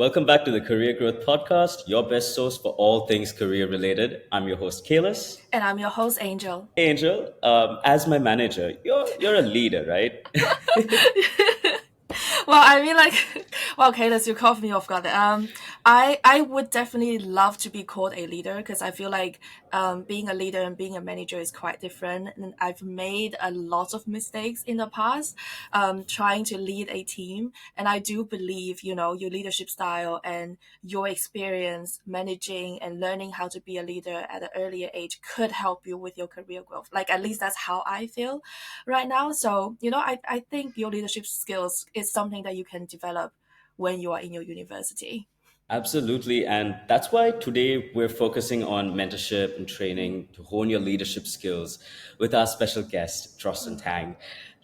Welcome back to the Career Growth Podcast, your best source for all things career related. I'm your host, Kalis. And I'm your host, Angel. Hey, Angel, as my manager, you're a leader, right? Well, I mean, like, well, Kayla, you caught me off guard. I would definitely love to be called a leader because I feel like being a leader and being a manager is quite different. And I've made a lot of mistakes in the past, trying to lead a team. And I do believe, your leadership style and your experience managing and learning how to be a leader at an earlier age could help you with your career growth. Like, at least that's how I feel right now. So, I think your leadership skills is something that you can develop when you are in your university. Absolutely. And that's why today we're focusing on mentorship and training to hone your leadership skills with our special guest, Droston Tang.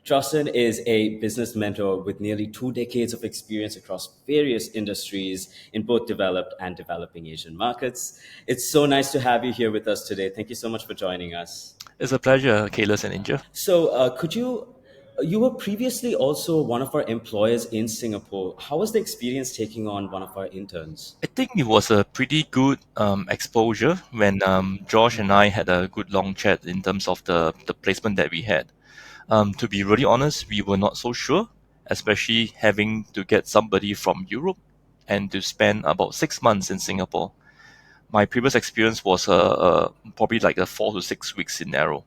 Droston is a business mentor with nearly 2 decades of experience across various industries in both developed and developing Asian markets. It's so nice to have you here with us today. Thank you so much for joining us. It's a pleasure, Kayla and Inja. So, you were previously also one of our employers in Singapore. How was the experience taking on one of our interns? I think it was a pretty good exposure when Josh and I had a good long chat in terms of the placement that we had. To be really honest, we were not so sure, especially having to get somebody from Europe and to spend about 6 months in Singapore. My previous experience was probably like a 4 to 6 weeks scenario.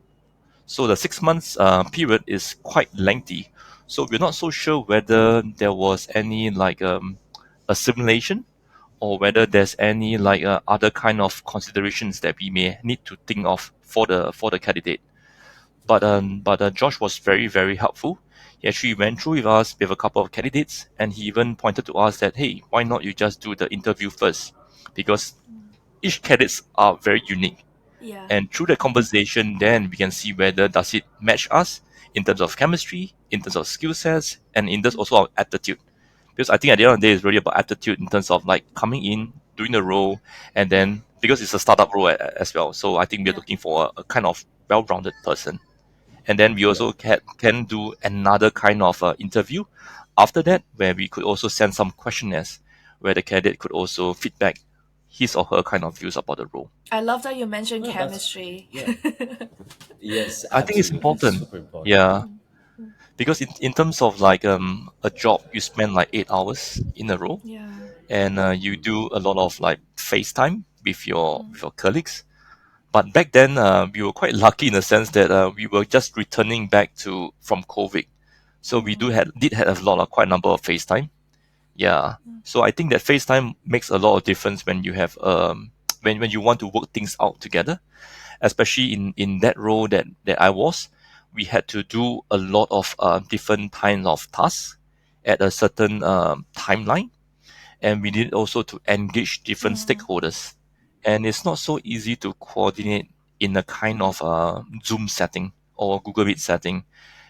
So the 6 months period is quite lengthy. So we're not so sure whether there was any like a simulation or whether there's any like other kind of considerations that we may need to think of for the candidate. But Josh was very helpful. He actually went through with us with a couple of candidates, and he even pointed to us that hey, why not you just do the interview first, because each candidates are very unique, Yeah. and through that conversation, then we can see whether does it match us in terms of chemistry, in terms of skill sets, and in terms also of aptitude. Because I think at the end of the day, it's really about aptitude in terms of like coming in, doing the role, and then because it's a startup role as well. So I think we're Yeah. looking for a kind of well-rounded person. And then we Yeah. also can do another kind of interview after that, where we could also send some questionnaires where the candidate could also feedback his or her kind of views about the role. I love that you mentioned No, that's chemistry. yeah. Yes, I think it's absolutely. important. Super important. Yeah. Because in terms of like a job, you spend like 8 hours in a row, Yeah. and you do a lot of like FaceTime with your colleagues. But back then, we were quite lucky in the sense that we were just returning back to from COVID, so we did have a lot of quite a number of FaceTime. Yeah. So I think that FaceTime makes a lot of difference when you have when you want to work things out together, especially in that role that I was. We had to do a lot of different kinds of tasks at a certain timeline, and we need also to engage different stakeholders. And it's not so easy to coordinate in a kind of Zoom setting or Google Meet setting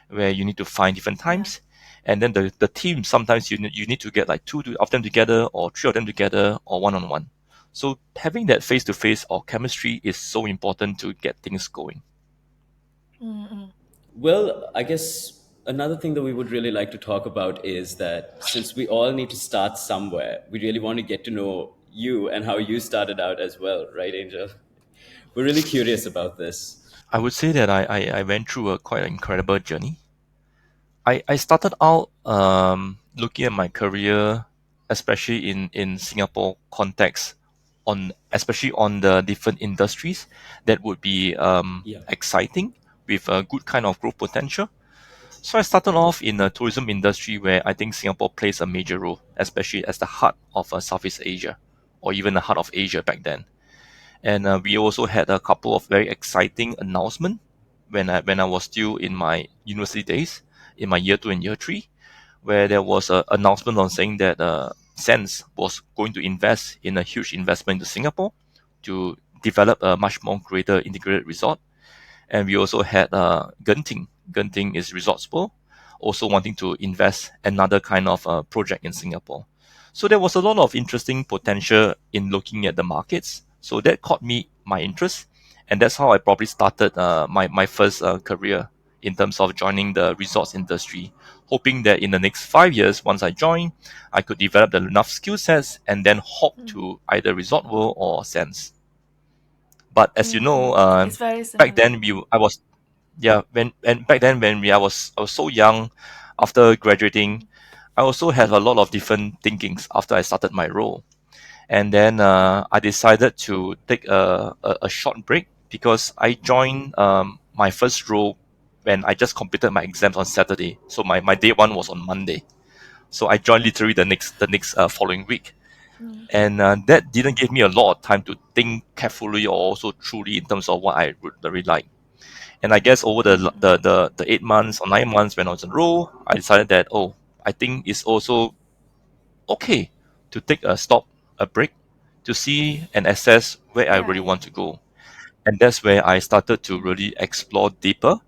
where you need to find different Yeah. times. And then the team, sometimes you need to get like of them together or three of them together or one on one. So having that face to face or chemistry is so important to get things going. Mm-mm. Well, I guess another thing that we would really like to talk about is that since we all need to start somewhere, we really want to get to know you and how you started out as well, right, Angel? We're really curious about this. I would say that I went through a quite an incredible journey. I started out looking at my career, especially in Singapore context, on especially on the different industries that would be Yeah. exciting with a good kind of growth potential. So I started off in the tourism industry where I think Singapore plays a major role, especially as the heart of Southeast Asia, or even the heart of Asia back then. And we also had a couple of very exciting announcements when I was still in my university days, in my year two and year three, where there was an announcement on saying that Sense was going to invest in a huge investment into Singapore to develop a much more greater integrated resort. And we also had Genting. Genting is Resorts World, also wanting to invest another kind of project in Singapore. So there was a lot of interesting potential in looking at the markets. So that caught me my interest, and that's how I probably started my first career in terms of joining the resorts industry, hoping that in the next 5 years, once I join, I could develop the enough skill sets and then hop to either Resort World or Sense. But as you know, It's very back similar. then I was yeah when and back then when I was so young, after graduating, I also had a lot of different thinkings after I started my role. And then I decided to take a short break because I joined my first role when I just completed my exams on Saturday. So my day one was on Monday. So I joined literally the next following week. Mm, And that didn't give me a lot of time to think carefully or also truly in terms of what I would really like. And I guess over the 8 months or 9 months when I was in role, I decided that, oh, I think it's also okay to take a stop, a break, to see and assess where I really yeah. want to go. And that's where I started to really explore deeper.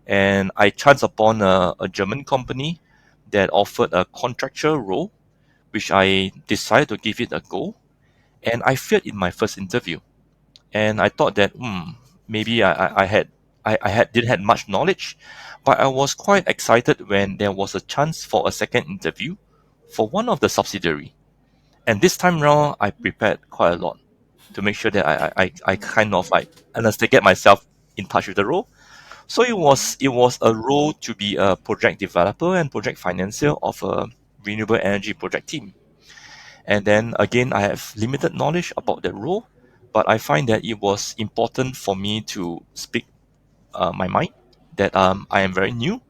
And I chanced upon a German company that offered a contractual role, which I decided to give it a go. And I failed in my first interview. And I thought that, maybe I didn't have much knowledge, but I was quite excited when there was a chance for a second interview for one of the subsidiary. And this time round, I prepared quite a lot to make sure that I kind of like understand, get myself in touch with the role. So it was a role to be a project developer and project financier of a renewable energy project team. And then again, I have limited knowledge about the role, but I find that it was important for me to speak my mind that I am very new,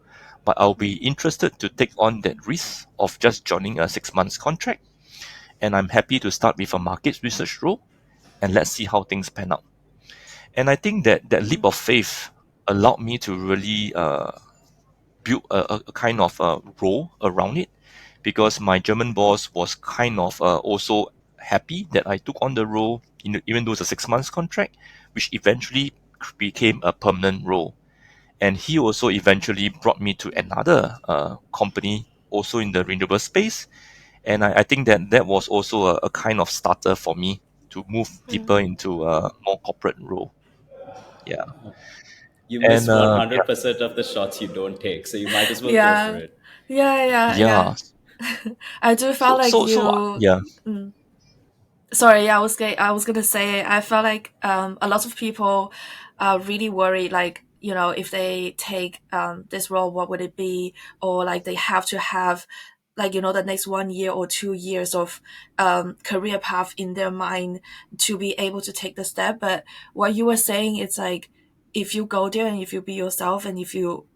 but I'll be interested to take on that risk of just joining a 6 months contract. And I'm happy to start with a market research role and let's see how things pan out. And I think that that leap of faith allowed me to really build a kind of role around it because my German boss was kind of also happy that I took on the role, even though it's a 6 months contract, which eventually became a permanent role. And he also eventually brought me to another company, also in the renewable space. And I think that that was also a kind of starter for me to move deeper into a more corporate role. Yeah. You And miss 100% of the shots you don't take, so you might as well go for Yeah. it. Yeah. yeah. I do felt like So you. yeah. Mm. Sorry, yeah, I was gonna say I felt like a lot of people are really worried, like if they take this role, what would it be, or like they have to have like the next 1 year or 2 years of career path in their mind to be able to take the step. But what you were saying, it's like if you go there and if you be yourself and if you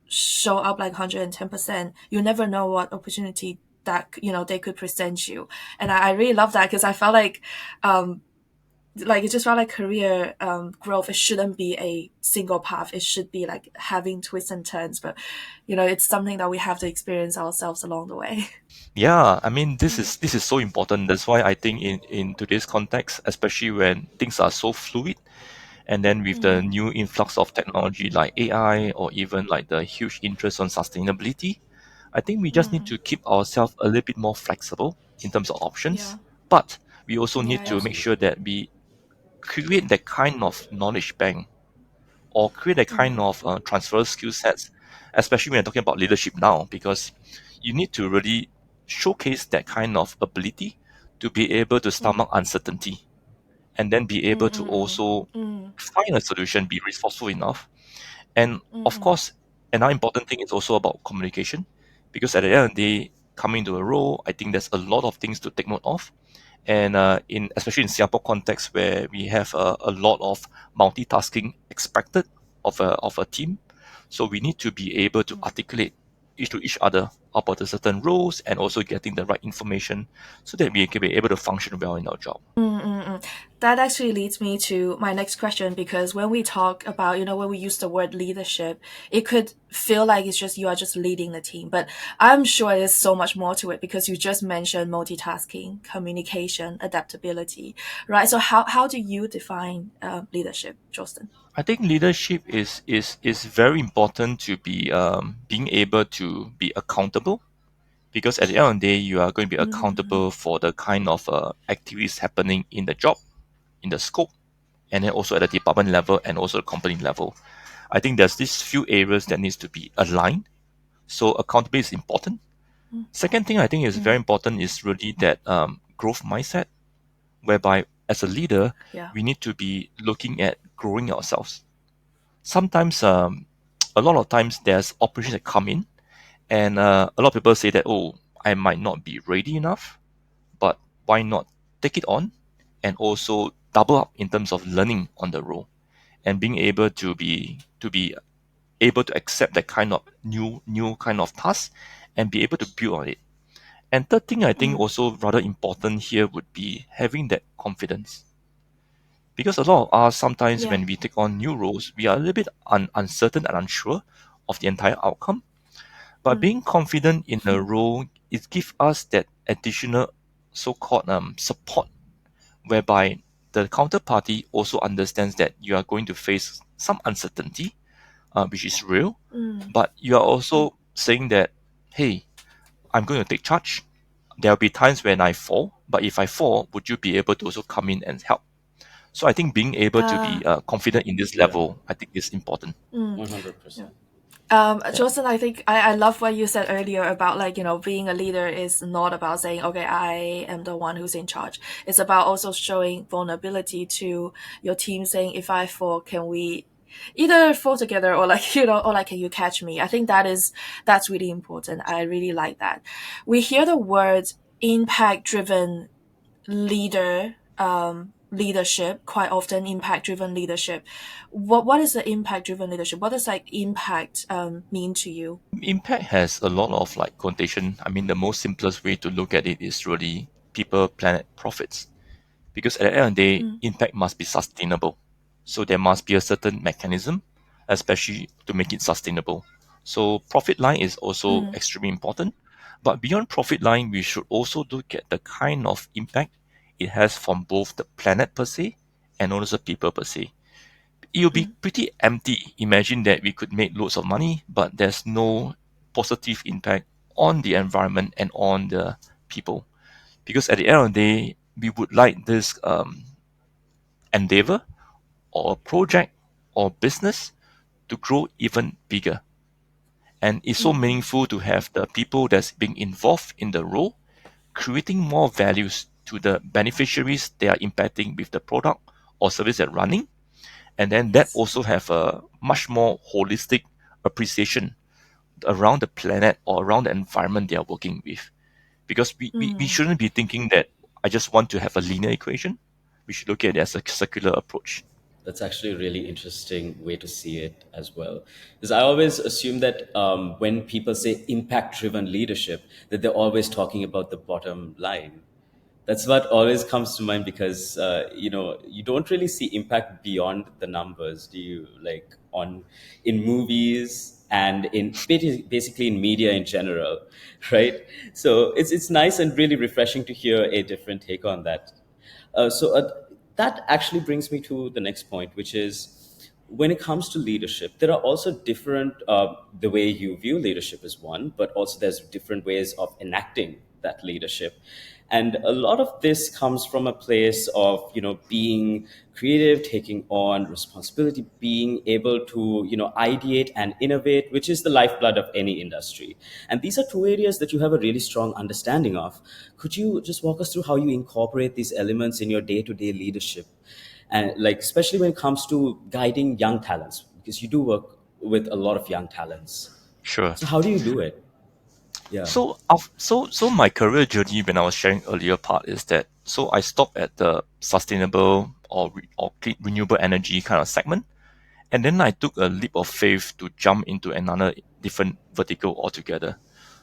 show up like 110%, you never know what opportunity that they could present you. And I really love that because I felt um like it just felt like career growth, it shouldn't be a single path, it should be like having twists and turns, but it's something that we have to experience ourselves along the way. Yeah, I mean this is so important. That's why I think in today's context, especially when things are so fluid, and then with the new influx of technology like AI or even like the huge interest on sustainability, I think we just need to keep ourselves a little bit more flexible in terms of options. Yeah. But we also Yeah, need yeah. to make sure that we create that kind of knowledge bank or create a kind of transfer skill sets, especially when you're talking about leadership now, because you need to really showcase that kind of ability to be able to stomach uncertainty and then be able to also find a solution, be resourceful enough. And of course, another important thing is also about communication, because at the end of the day, coming to a role, I think there's a lot of things to take note of, and in especially in Singapore context where we have a lot of multitasking expected of a team, so we need to be able to articulate each to each other about the certain roles and also getting the right information so that we can be able to function well in our job. That actually leads me to my next question, because when we talk about, when we use the word leadership, it could feel like it's just you are just leading the team. But I'm sure there's so much more to it because you just mentioned multitasking, communication, adaptability, right? So how do you define leadership, Justin? I think leadership is very important to be being able to be accountable, because at the end of the day you are going to be accountable for the kind of activities happening in the job, in the scope, and then also at the department level and also the company level. I think there's these few areas that needs to be aligned. So accountability is important. Mm, Second thing I think is very mm, important is really that growth mindset, whereby as a leader, yeah. we need to be looking at growing ourselves. Sometimes, a lot of times, there's opportunities that come in, and a lot of people say that, oh, I might not be ready enough, but why not take it on and also double up in terms of learning on the role and being able to be able to accept that kind of new kind of task and be able to build on it. And third thing I think Mm, also rather important here would be having that confidence. Because a lot of us sometimes yeah. when we take on new roles, we are a little bit uncertain and unsure of the entire outcome. But Mm, being confident in a role, it gives us that additional so-called support, whereby the counterparty also understands that you are going to face some uncertainty, which is real, mm, but you are also saying that, hey, I'm going to take charge. There'll be times when I fall, but if I fall, would you be able to also come in and help? So I think being able to uh, be confident in this Yeah, level, I think is important. mm. Yeah. 100%. Yeah, Johnson, I think I love what you said earlier about like, being a leader is not about saying, okay, I am the one who's in charge. It's about also showing vulnerability to your team, saying, if I fall, can we either fall together or like, or like, can you catch me? I think that's really important. I really like that. We hear the word impact driven leadership quite often, impact driven leadership. What is the impact driven leadership? What does like impact mean to you? impact has a lot of like connotation. I mean, the most simplest way to look at it is really people, planet, profits. Because at the end of the day, Mm, impact must be sustainable. So there must be a certain mechanism, especially to make it sustainable. So profit line is also mm, extremely important. But beyond profit line, we should also look at the kind of impact it has from both the planet per se and also people per se. It'll be mm, pretty empty. Imagine that we could make loads of money, but there's no positive impact on the environment and on the people. Because at the end of the day, we would like this endeavor or project or business to grow even bigger. And it's so mm, meaningful to have the people that's being involved in the role, creating more values to the beneficiaries they are impacting with the product or service they're running. And then that yes. also have a much more holistic appreciation around the planet or around the environment they are working with. Because we Mm. shouldn't be thinking that I just want to have a linear equation. We should look at it as a circular approach. That's actually a really interesting way to see it as well. Because I always assume that when people say impact-driven leadership, that they're always talking about the bottom line. That's what always comes to mind because you don't really see impact beyond the numbers, do you? Like on in movies and in basically in media in general, right? So it's nice and really refreshing to hear a different take on that. So that actually brings me to the next point, which is when it comes to leadership, there are also different, the way you view leadership is one, but also there's different ways of enacting that leadership. And a lot of this comes from a place of, being creative, taking on responsibility, being able to, ideate and innovate, which is the lifeblood of any industry. And these are two areas that you have a really strong understanding of. Could you just walk us through how you incorporate these elements in your day-to-day leadership? And like, especially when it comes to guiding young talents, because you do work with a lot of young talents. Sure. So how do you do it? Yeah. So my career journey when I was sharing earlier part is that so I stopped at the sustainable or clean renewable energy kind of segment, and then I took a leap of faith to jump into another different vertical altogether.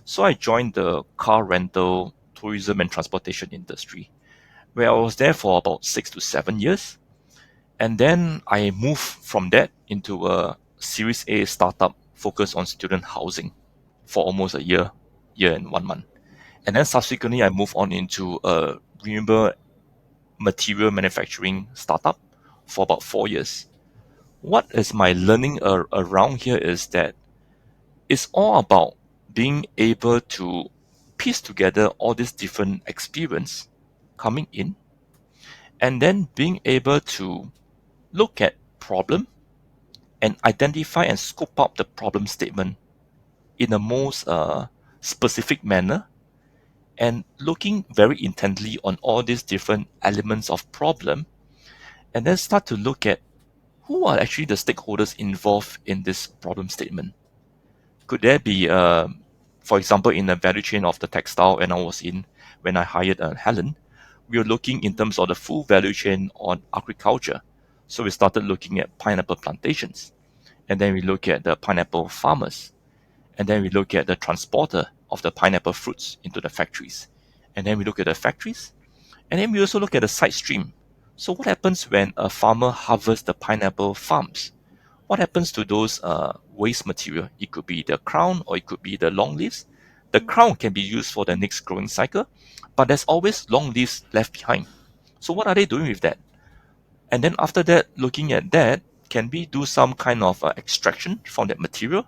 So I joined the car rental, tourism, and transportation industry, where I was there for about 6 to 7 years. And then I moved from that into a Series A startup focused on student housing for almost a year and 1 month. And then subsequently, I moved on into a renewable material manufacturing startup for about 4 years. What is my learning around here is that it's all about being able to piece together all these different experience coming in and then being able to look at problem and identify and scope out the problem statement in the most specific manner, and looking very intently on all these different elements of problem, and then start to look at who are actually the stakeholders involved in this problem statement. Could there be, for example, in the value chain of the textile, when I hired Helen, we were looking in terms of the full value chain on agriculture. So we started looking at pineapple plantations, and then we look at the pineapple farmers, and then we look at the transporter of the pineapple fruits into the factories, and then we look at the factories, and then we also look at the side stream. So what happens when a farmer harvests the pineapple farms? What happens to those waste material? It could be the crown or it could be the long leaves. The crown can be used for the next growing cycle, but there's always long leaves left behind. So what are they doing with that? And then after that, looking at that, can we do some kind of extraction from that material?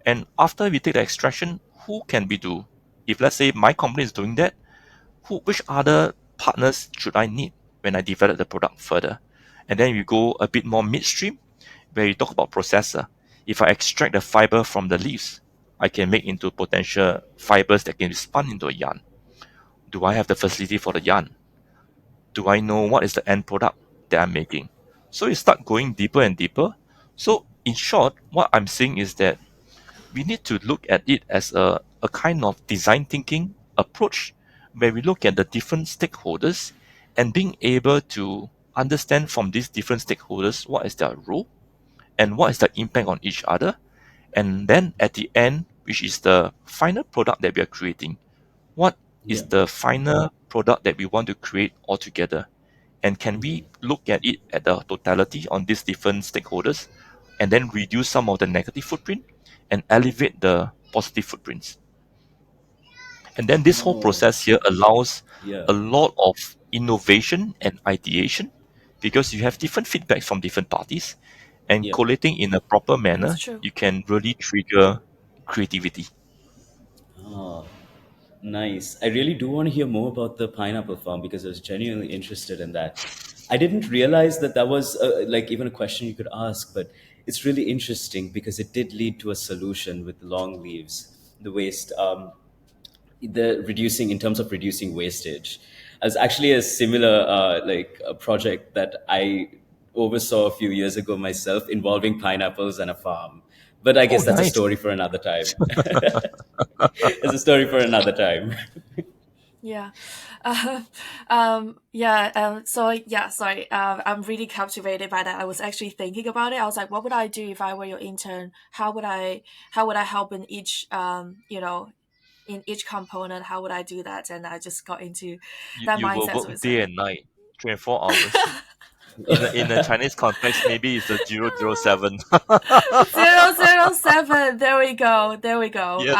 And after we take the extraction, who can we do? If let's say my company is doing that, which other partners should I need when I develop the product further? And then we go a bit more midstream, where you talk about processor. If I extract the fiber from the leaves, I can make into potential fibers that can be spun into a yarn. Do I have the facility for the yarn? Do I know what is the end product that I'm making? So you start going deeper and deeper. So in short, what I'm saying is that we need to look at it as a kind of design thinking approach, where we look at the different stakeholders and being able to understand from these different stakeholders what is their role and what is the impact on each other. And then at the end, which is the final product that we are creating, what is Yeah. the final product that we want to create altogether? And can we look at it at the totality on these different stakeholders and then reduce some of the negative footprint and elevate the positive footprints? And then this whole Oh, process here allows yeah. a lot of innovation and ideation because you have different feedbacks from different parties, and Yeah. collating in a proper That's manner, true. you can really trigger creativity. Oh, nice. I really do want to hear more about the pineapple farm because I was genuinely interested in that. I didn't realize that that was like even a question you could ask, but it's really interesting because it did lead to a solution with the long leaves, the waste, the reducing in terms of reducing wastage. As actually a similar like a project that I oversaw a few years ago myself involving pineapples and a farm. But I Oh, guess that's a nice. story for another time. It's a story for another time. Yeah. Uh, yeah. So yeah, sorry. I'm really captivated by that. I was actually thinking about it. I was like, what would I do if I were your intern? How would I help in each, in each component? How would I do that? And I just got into that You will mindset. So work it's day like, and night, 24 hours. In a Chinese context, maybe it's the 007. 007. There we go. There we go. Yes.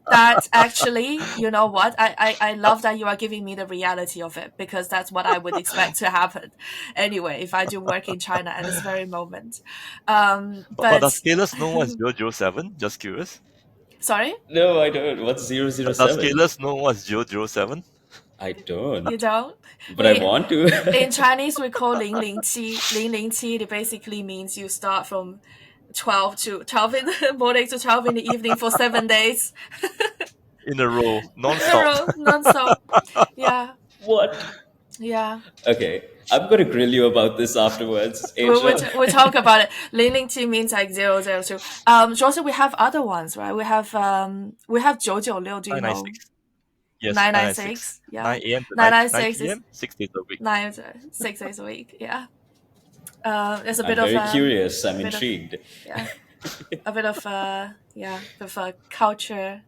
That actually, you know what? I love that you are giving me the reality of it because that's what I would expect to happen anyway if I do work in China at this very moment. But But does Calus know what's 007? Just curious. sorry, No, I don't. What's zero zero Does seven? Calus know what's 007? I don't. you don't. But I We want in to. Chinese we call 零零七. 007 it basically means you start from 12 in the morning to 12 in the evening for 7 days In a row, in a non-stop. row, non-stop. Yeah, What? yeah. Okay. I'm going to grill you about this afterwards, Angel. We talk about it. 007 means like 002. Also we have other ones, right? We have 996. Do you know 996. Yes, 996. 996? Yeah, 9 a.m. to 9 996 is p.m., 6 days a week. 6 days a week. Yeah. There's a I'm bit of very curious. a I'm bit of intrigued. yeah, a bit of yeah, bit of a culture,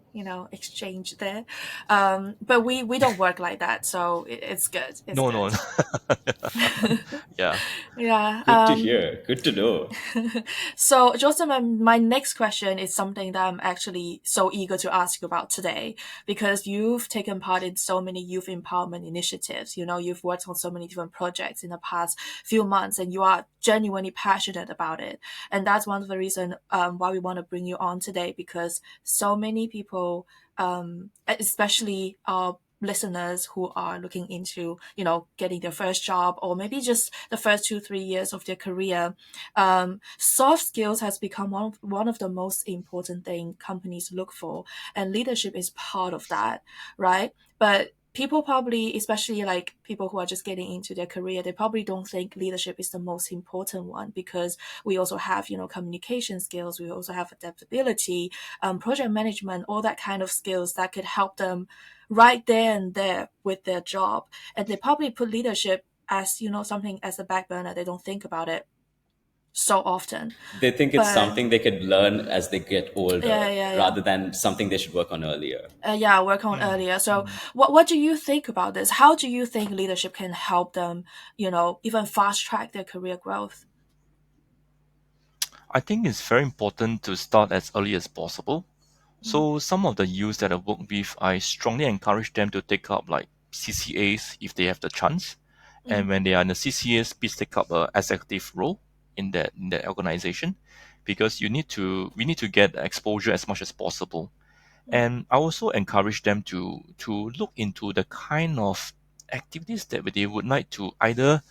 exchange there. But we don't work like that, so it's good. It's No, no. good. Yeah. Yeah. Good to hear. Good to know. So, Joseph, my next question is something that I'm actually so eager to ask you about today because you've taken part in so many youth empowerment initiatives. You've worked on so many different projects in the past few months, and you are genuinely passionate about it. And that's one of the reasons why we want to bring you on today because so many people, especially our listeners who are looking into, getting their first job, or maybe just the first 2 3 years of their career, soft skills has become one of the most important thing companies look for, and leadership is part of that, right? But people probably, especially like people who are just getting into their career, they probably don't think leadership is the most important one, because we also have, communication skills, we also have adaptability, project management, all that kind of skills that could help them right there and there with their job. And they probably put leadership as, something as a back burner. They don't think about it so often. They think it's But something they could learn as they get yeah, older yeah, yeah. rather than something they should work on earlier. Yeah, work on earlier. So, what do you think about this? How do you think leadership can help them, even fast track their career growth? I think it's very important to start as early as possible. Mm, So some of the youths that I work with, I strongly encourage them to take up like CCAs if they have the chance. And mm, when they are in the CCAs, please take up a executive role in that organization, because we need to get exposure as much as possible. mm, And I also encourage them to look into the kind of activities that they would like to either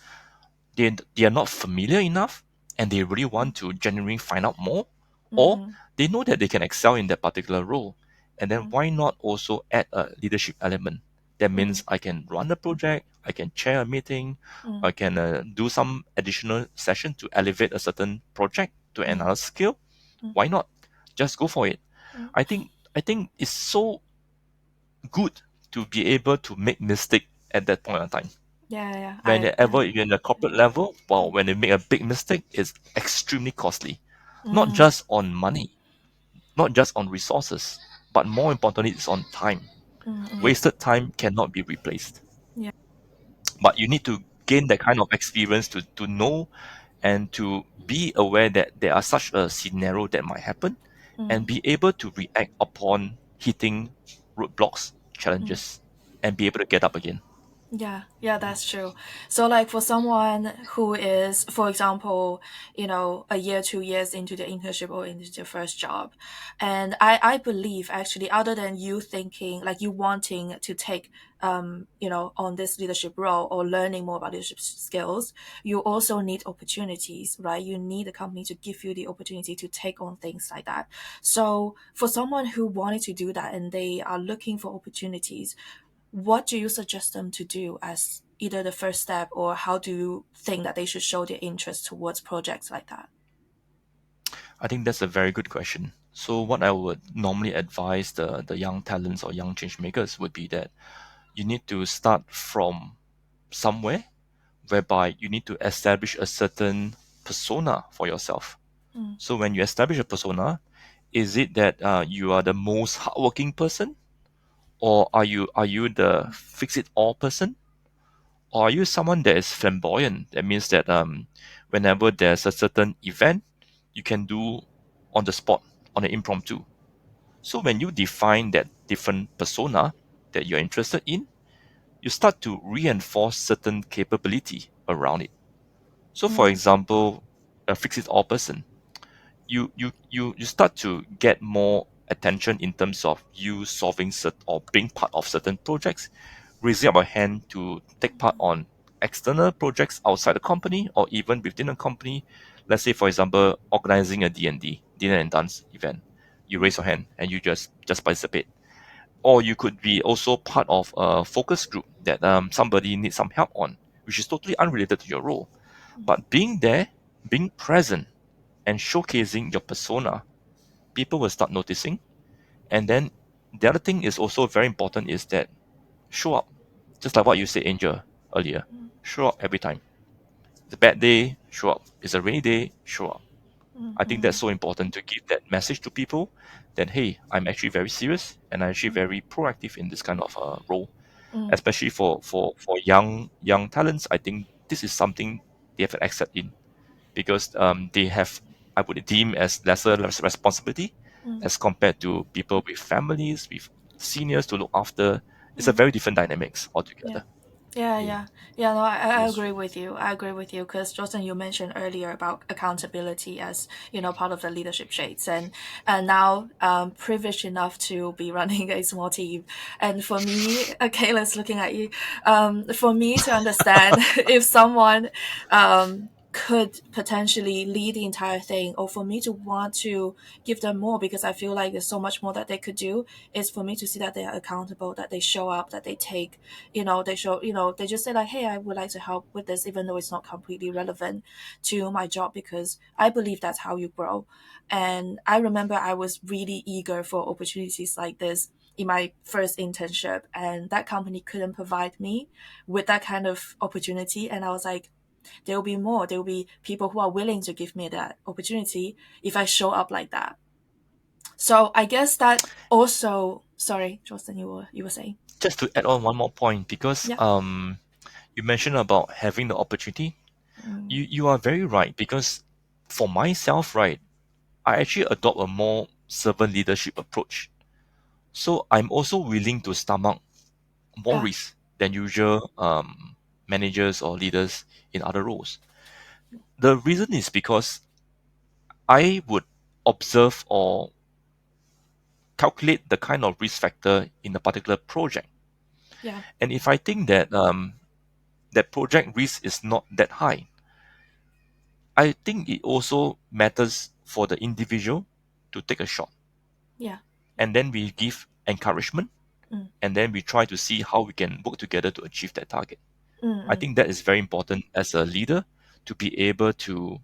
they are not familiar enough and they really want to genuinely find out more, or mm, they know that they can excel in that particular role. And then mm, why not also add a leadership element? That mm, means I can run the project, I can chair a meeting, mm, I can do some additional session to elevate a certain project to mm, another skill. mm, Why not? Just go for it. mm. I think it's so good to be able to make mistake at that point in time. Yeah, yeah. Whenever you're in the corporate level, well, when they make a big mistake, it's extremely costly. Not Mm, just on money, not just on resources, but more importantly, it's on time. mm, mm. Wasted time cannot be replaced. Yeah. But you need to gain that kind of experience to know and to be aware that there are such a scenario that might happen and Mm, be able to react upon hitting roadblocks, mm. challenges, and be able to get up again. Yeah, yeah, that's true. So, like for someone who is, for example, a year, 2 years into the internship or into their first job, and I believe actually, other than you thinking, like you wanting to take, on this leadership role or learning more about leadership skills, you also need opportunities, right? You need a company to give you the opportunity to take on things like that. So, for someone who wanted to do that and they are looking for opportunities, what do you suggest them to do as either the first step, or how do you think that they should show their interest towards projects like that? I think that's a very good question. So what I would normally advise the young talents or young change makers would be that you need to start from somewhere whereby you need to establish a certain persona for yourself. Mm, So when you establish a persona, is it that you are the most hardworking person, or are you the fix it all person, or are you someone that is flamboyant? That means that whenever there's a certain event, you can do on the spot, on an impromptu. So when you define that different persona that you're interested in, you start to reinforce certain capability around it. So for mm, example, a fix it all person, you start to get more attention in terms of you solving or being part of certain projects, raising up a hand to take part on external projects outside the company or even within the company. Let's say, for example, organizing a D&D, dinner and dance event. You mm, raise your hand and you just participate. Or you could be also part of a focus group that somebody needs some help on, which is totally unrelated to your role. But being there, being present, and showcasing your persona, people will start noticing. And then the other thing is also very important is that show up. Just like what you said, Angel, earlier. mm, Show up every time. It's a bad day, show up. It's a rainy day, show up. mm, I think that's mm, so important to give that message to people that, hey, I'm actually very serious and I'm actually mm, very proactive in this kind of role. mm, Especially for young talents, I think this is something they have an accent in, because they have, I would deem as lesser responsibility mm, as compared to people with families, with seniors to look after. It's a mm. very different dynamics Yeah. altogether. Yeah, Mm, yeah, yeah. No, I that's agree true. with you. I agree with you because Jordan, you mentioned earlier about accountability as part of the leadership shades, and now privileged enough to be running a small team. And for me, Kayla's looking at you. For me to understand if someone could potentially lead the entire thing, or for me to want to give them more because I feel like there's so much more that they could do, is for me to see that they are accountable, that they show up, that they take, they show, they just say like, hey, I would like to help with this, even though it's not completely relevant to my job, because I believe that's how you grow. And I remember I was really eager for opportunities like this in my first internship, and that company couldn't provide me with that kind of opportunity. And I was like, there will be more. There will be people who are willing to give me that opportunity if I show up like that. So I guess that also, sorry, Justin, you were saying, Just to add on one more point, because yeah, you mentioned about having the opportunity. mm, You are very right, because for myself, right, I actually adopt a more servant leadership approach. So I'm also willing to stomach more yeah, risk than usual managers or leaders in other roles. The reason is because I would observe or calculate the kind of risk factor in a particular project. yeah, And if I think that that project risk is not that high, I think it also matters for the individual to take a shot. yeah, yeah, And then we give encouragement, mm, and then we try to see how we can work together to achieve that target. mm, I mm, think that is very important as a leader to be able to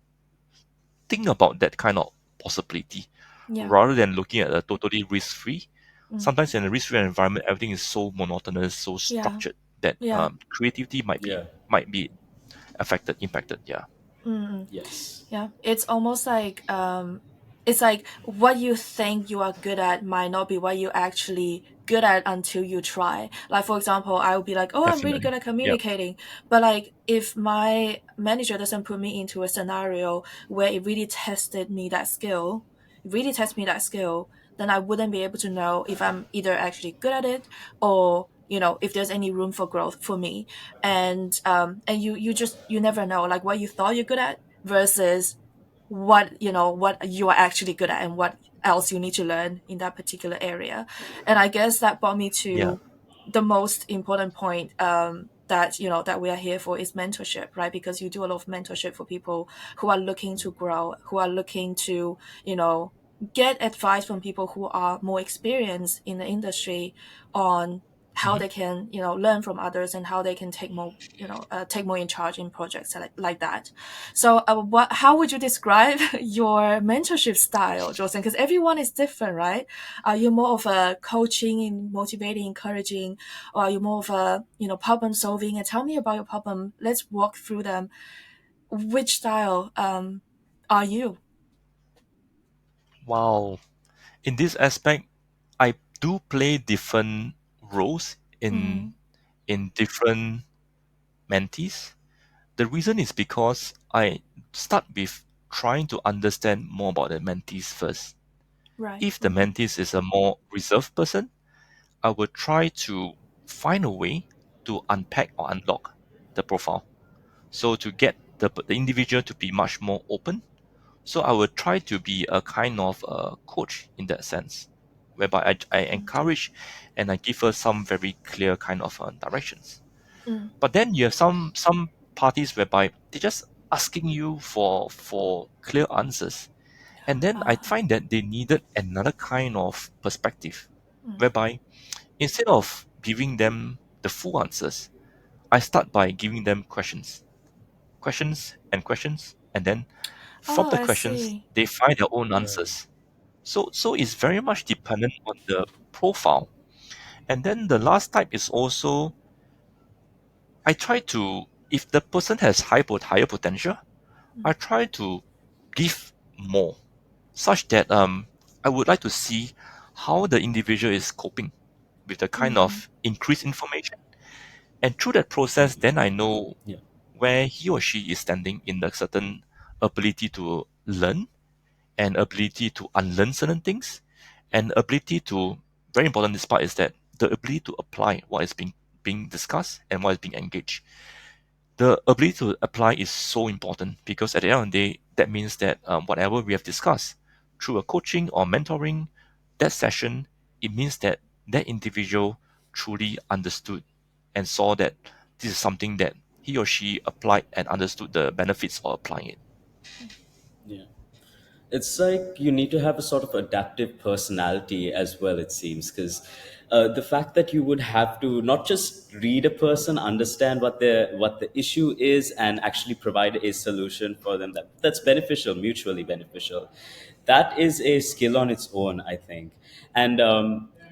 think about that kind of possibility yeah, rather than looking at a totally risk free. mm, Sometimes in a risk free environment, everything is so monotonous, so yeah, structured that yeah, creativity Yeah. might be affected, impacted. Yeah. mm, mm. Yes. Yeah, it's almost like it's like what you think you are good at might not be what you actually good at until you try. Like for example, I would be like, "Oh, I'm really good Definitely. at Yeah. communicating." But like if my manager doesn't put me into a scenario where it really tested me that skill, really test me that skill, then I wouldn't be able to know if I'm either actually good at it, or if there's any room for growth for me. And you never know, like what you thought you're good at versus what you are actually good at and what else you need to learn in that particular area. And I guess that brought me Yeah. to the most important point, that we are here for, is mentorship, right? Because you do a lot of mentorship for people who are looking to grow, who are looking to get advice from people who are more experienced in the industry on how Mhm. they can learn from others, and how they can take more in charge in projects like that. So how would you describe your mentorship style, Jocelyn? Because everyone is different, right? Are you more of a coaching and motivating, encouraging, or are you more of a problem solving? And tell me about your problem, let's walk through them. Which style are you? Wow. In this aspect, I do play different roles Mm, in different mentees. The reason is because I start with trying to understand more about the mentees first. right. If the mentees is a more reserved person, I will try to find a way to unpack or unlock the profile. So to get the individual to be much more open. So I will try to be a kind of a coach in that sense, whereby I encourage and I give her some very clear kind of directions. Mm, But then you have some parties whereby they're just asking you for clear answers. And then I uh, find that they needed another kind of perspective, mm. whereby instead of giving them the full answers, I start by giving them questions, questions and questions, and then from Oh, the I questions see. they find their own Right. answers. So it's very much dependent on the profile. And then the last type is also I try to, if the person has higher potential, I Mm, try to give more, such that I would like to see how the individual is coping with the kind mm, of increased information. And through that process, then I know Yeah. where he or she is standing in the certain ability to learn and ability to unlearn certain things, and ability to, very important this part is that the ability to apply what is being being discussed and what is being engaged. The ability to apply is so important because at the end of the day, that means that whatever we have discussed through a coaching or mentoring that session, it means that that individual truly understood and saw that this is something that he or she applied and understood the benefits of applying it. Yeah. It's like you need to have a sort of adaptive personality as well, it seems, because the fact that you would have to not just read a person, understand what the issue is, and actually provide a solution for them that's beneficial, mutually beneficial. That is a skill on its own, I think. And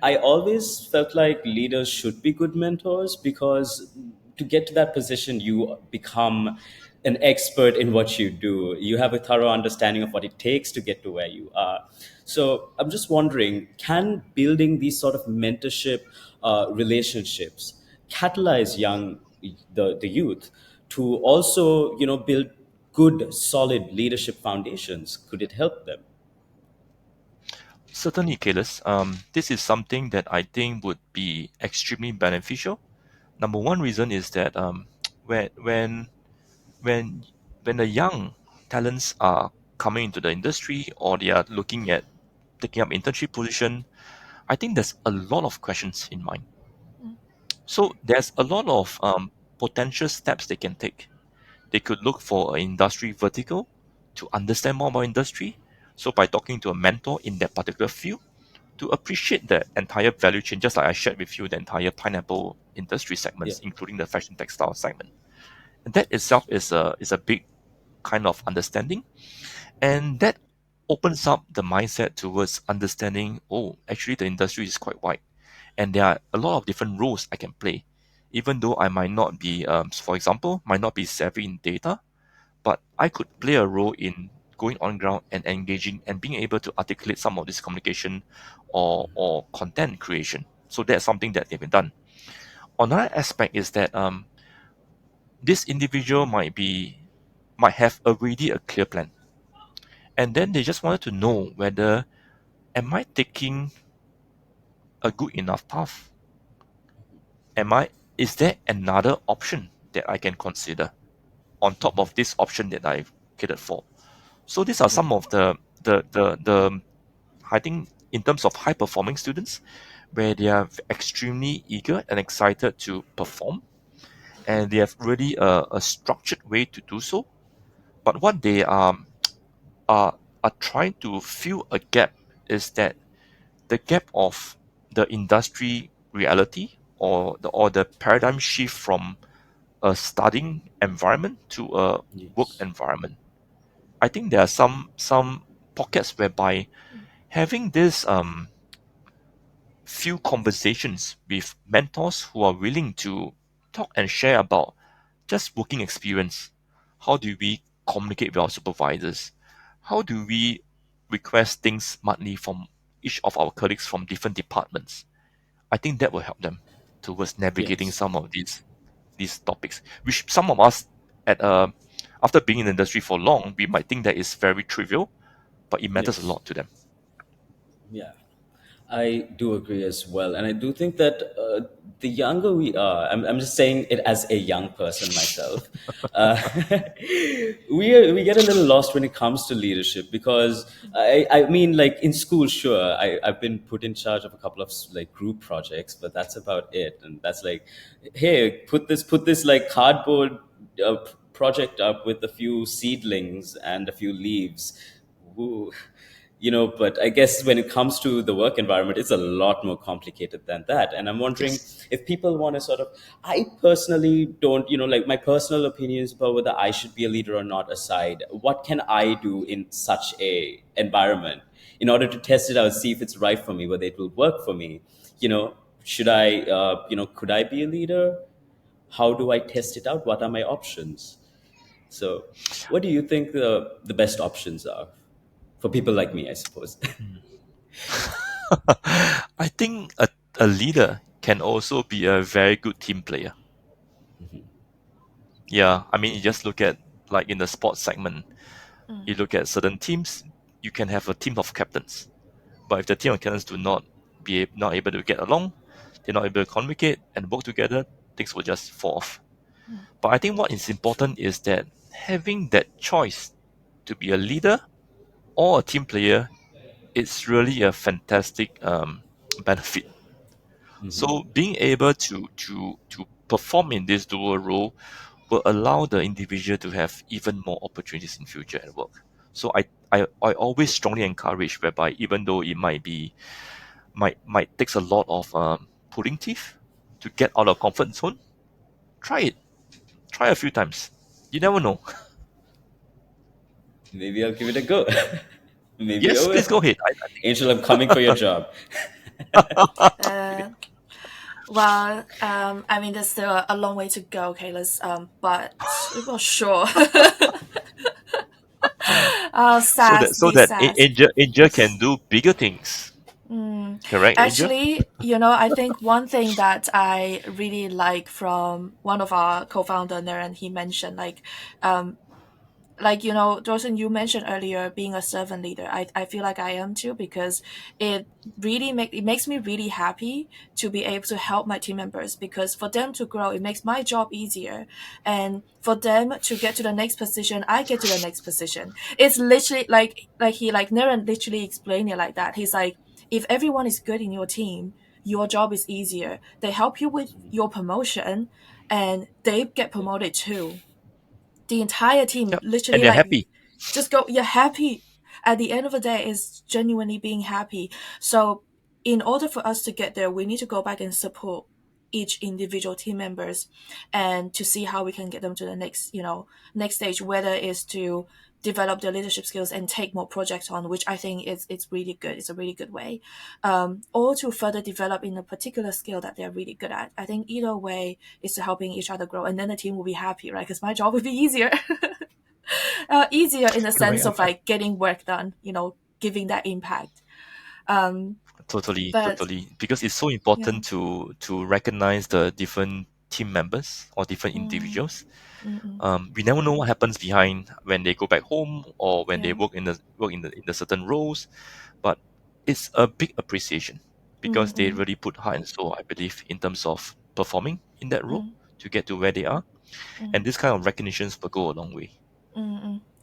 I always felt like leaders should be good mentors because to get to that position, you become an expert in what you do. You have a thorough understanding of what it takes to get to where you are. So I'm just wondering, can building these sort of mentorship relationships catalyze the youth to also, build good, solid leadership foundations? Could it help them? Certainly, Kailas, this is something that I think would be extremely beneficial. Number one reason is that when when when when the young talents are coming into the industry or they are looking at taking up internship position, I think there's a lot of questions in mind. Mm, So there's a lot of potential steps they can take. They could look for an industry vertical to understand more about industry. So by talking to a mentor in that particular field, to appreciate the entire value chain, just like I shared with you, the entire pineapple industry Yeah. segments, including the fashion textile segment. And that itself is a big kind of understanding. And that opens up the mindset towards understanding, oh, actually the industry is quite wide. And there are a lot of different roles I can play. Even though I might not be, for example, might not be savvy in data, but I could play a role in going on ground and engaging and being able to articulate some of this communication or content creation. So that's something that they've been done. Another aspect is that this individual might have already a clear plan, and then they just wanted to know whether am I taking a good enough path? Am I is there another option that I can consider on top of this option that I've catered for? So these are Yeah. some of the I think in terms of high performing students, where they are extremely eager and excited to perform, and they have really a structured way to do so. But what they are are trying to fill a gap is that the gap of the industry reality or the paradigm shift from a studying environment to a work Yes. environment. I think there are some pockets whereby having this few conversations with mentors who are willing to talk and share about just working experience. How do we communicate with our supervisors? How do we request things monthly from each of our colleagues from different departments? I think that will help them towards navigating Yes. some of these topics, which some of us at after being in the industry for long, we might think that is very trivial, but it matters a Yes. lot to them. Yeah. I do agree as well. And I do think that the younger we are, I'm just saying it as a young person myself, uh, we get a little lost when it comes to leadership because I mean, like in school, sure, I've been put in charge of a couple of like group projects, but that's about it. And that's like, hey, put this like cardboard project up with a few seedlings and a few leaves. Woo. But I guess when it comes to the work environment, it's a lot more complicated than that. And I'm wondering Yes. if people want to sort of, I personally don't, like my personal opinions about whether I should be a leader or not aside, what can I do in such a environment in order to test it out, see if it's right for me, whether it will work for me? Should I, could I be a leader? How do I test it out? What are my options? So, what do you think the best options are for people like me, I suppose? I think a leader can also be a very good team player. Yeah, I mean, you just look at like in the sports segment, you mm, look at certain teams, you can have a team of captains. But if the team of captains do not not able to get along, they're not able to communicate and work together, things will just fall off. Mm. But I think what is important is that having that choice to be a leader or a team player, it's really a fantastic benefit. So being able to perform in this dual role will allow the individual to have even more opportunities in future at work. So I always strongly encourage whereby even though it might takes a lot of pulling teeth to get out of comfort zone, try it. Try a few times. You never know. Maybe I'll give it a go. Maybe I Yes, please go will. ahead. Angel, I'm coming for your job. Uh, well, I mean, there's still a long way to go, Kayla's. But well, sure. Oh, So that sass, so these that sass. Angel can do bigger things. Mm. Correct, Angel? Actually, I think one thing that I really like from one of our co-founder, Naren, he mentioned um, Dawson, you mentioned earlier being a servant leader. I feel like I am too because it makes me really happy to be able to help my team members because for them to grow, it makes my job easier, and for them to get to the next position, I get to the next position. It's literally like Naren literally explained it like that. He's like, if everyone is good in your team, your job is easier. They help you with your promotion, and they get promoted too. The entire team Yep. And literally they're like happy. just go, you're happy at the end of the day is genuinely being happy. So in order for us to get there, we need to go back and support each individual team members and to see how we can get them to the next stage, whether it's to develop their leadership skills and take more projects on, which I think is it's really good. It's a really good way, or to further develop in a particular skill that they're really good at. I think either way is to helping each other grow, and then the team will be happy, right? Because my job will be easier. Easier in the sense Correct. of like getting work done, giving that impact. Um, Totally, but totally. Because it's so yeah, important to recognize the different team members or different mm, individuals. mm, We never know what happens behind when they go back home or when they yeah, work in the certain roles. But it's a big appreciation because they mm, really put heart and soul, I believe, in terms of performing in that role mm, to get to where they are. And mm, this kind of recognitions will go a long way.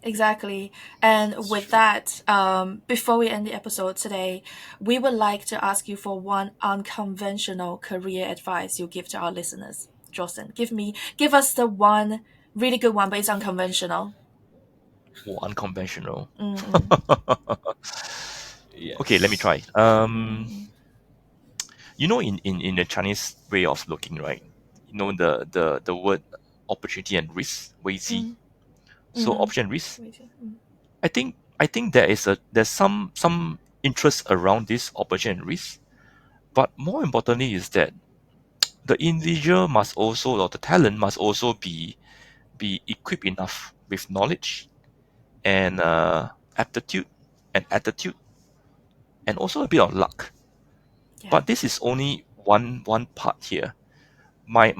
exactly. And That's with true. that, before we end the episode today, we would like to ask you for one unconventional career advice you give to our listeners. Jocelyn, give us the one really good one, but it's unconventional. Or unconventional. Mm, Okay, let me Yes. try. mm, In the Chinese way of looking, right? The word opportunity and risk, 危机. mm, So mm, option and risk. mm, I think there's some interest around this opportunity and risk. But more importantly is that the individual must also, or the talent must also be equipped enough with knowledge and aptitude and attitude and also a bit of luck. yeah. But this is only one part here. My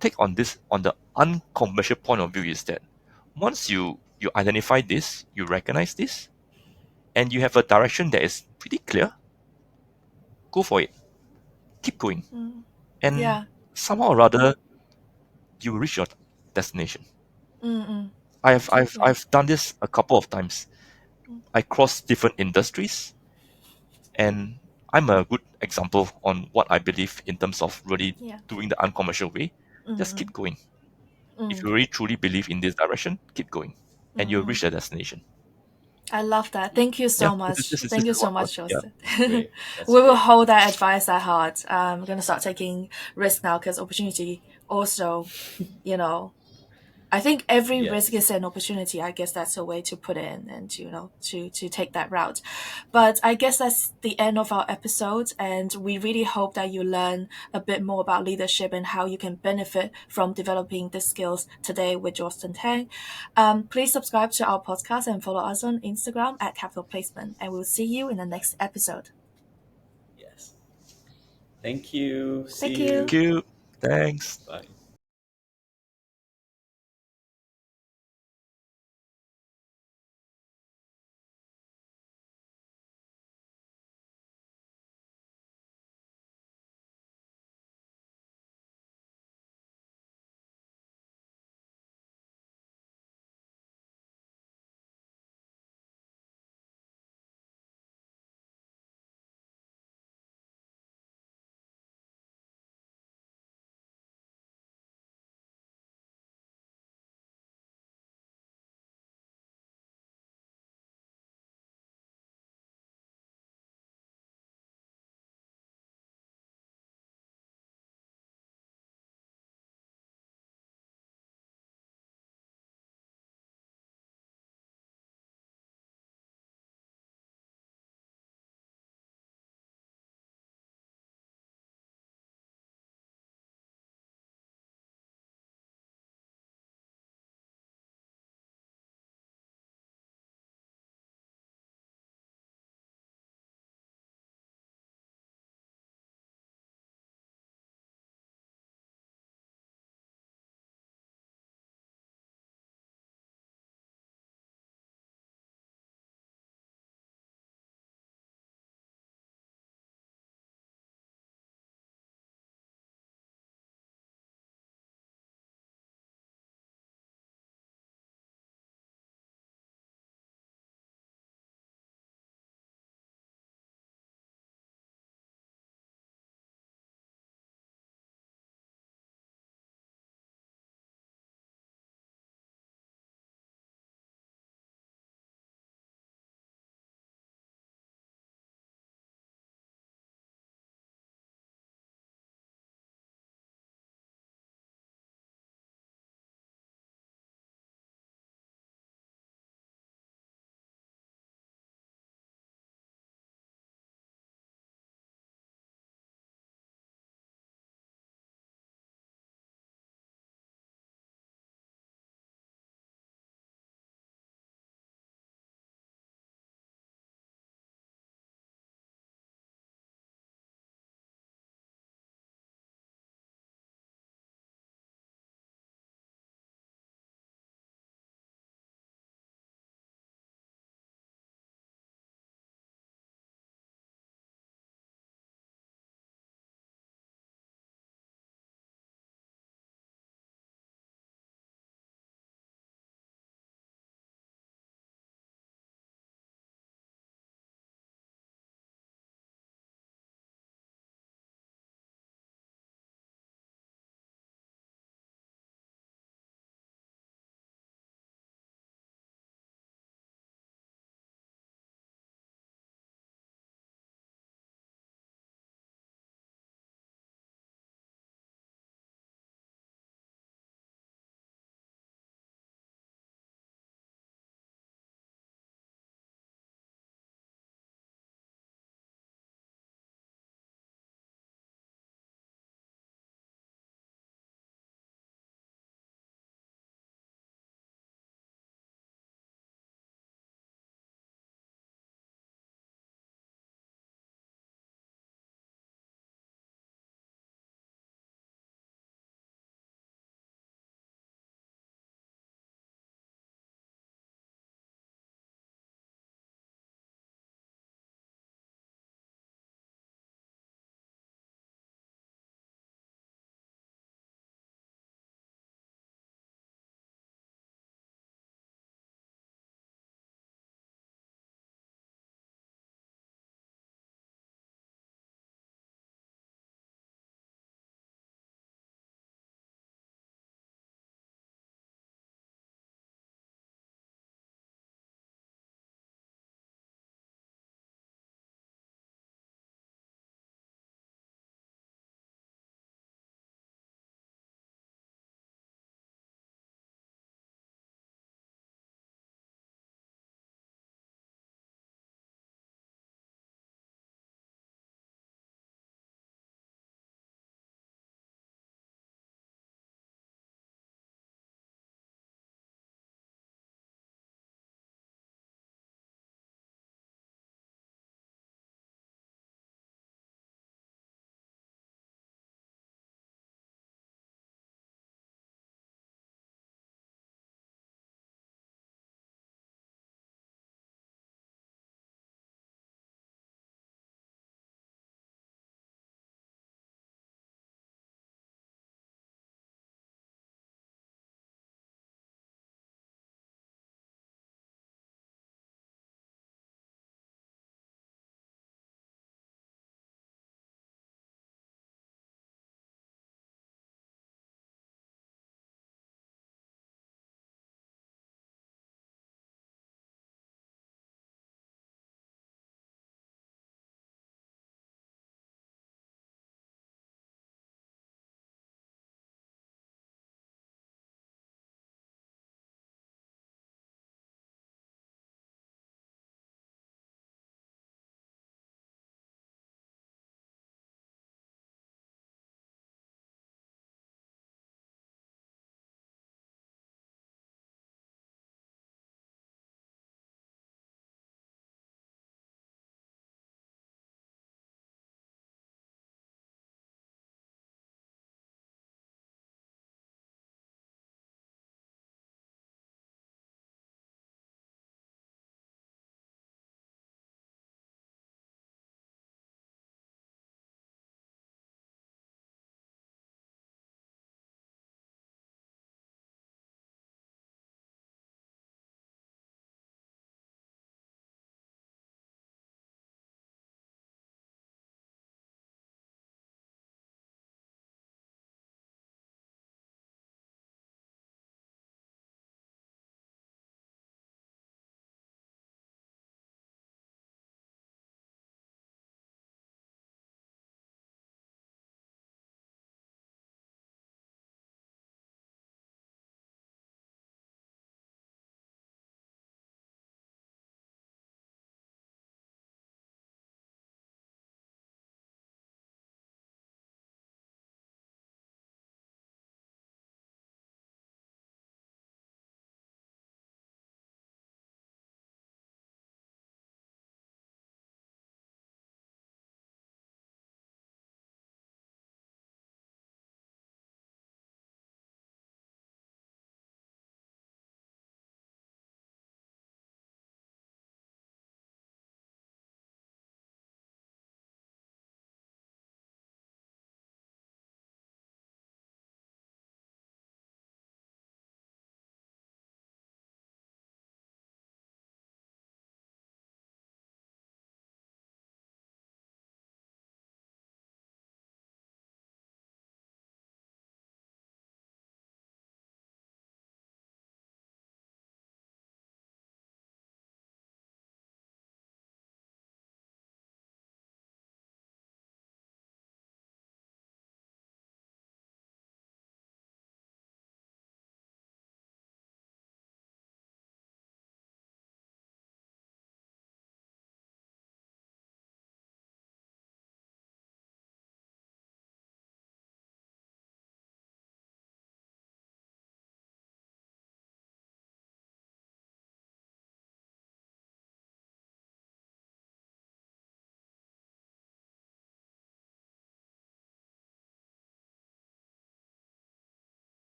take on this, on the unconventional point of view, is that once you identify this, you recognize this, and you have a direction that is pretty clear, go for it. Keep going. Mm, And yeah. somehow or rather, you will reach your destination. Mm, I've keep I've going. I've done this a couple of times. Mm, I cross different industries, and I'm a good example on what I believe in terms of really yeah. doing the unconventional way. Just Mm, keep going. If mm, you really truly believe in this direction, keep going, and you'll mm. reach the destination. I love that. Thank you Yeah, so this is much. this is Thank this you is so what much, yeah. Joseph. Great. That's We will great. hold that advice at heart. I'm gonna start taking risks now because opportunity also, you know, I think every risk Yes. is an opportunity. I guess that's a way to put it in and to take that route. But I guess that's the end of our episode, and we really hope that you learn a bit more about leadership and how you can benefit from developing the skills today with Droston Tang. Please subscribe to our podcast and follow us on Instagram at Capital Placement, and we'll see you in the next episode. Yes. Thank you. See Thank Thank you. you. you. Thanks. Bye.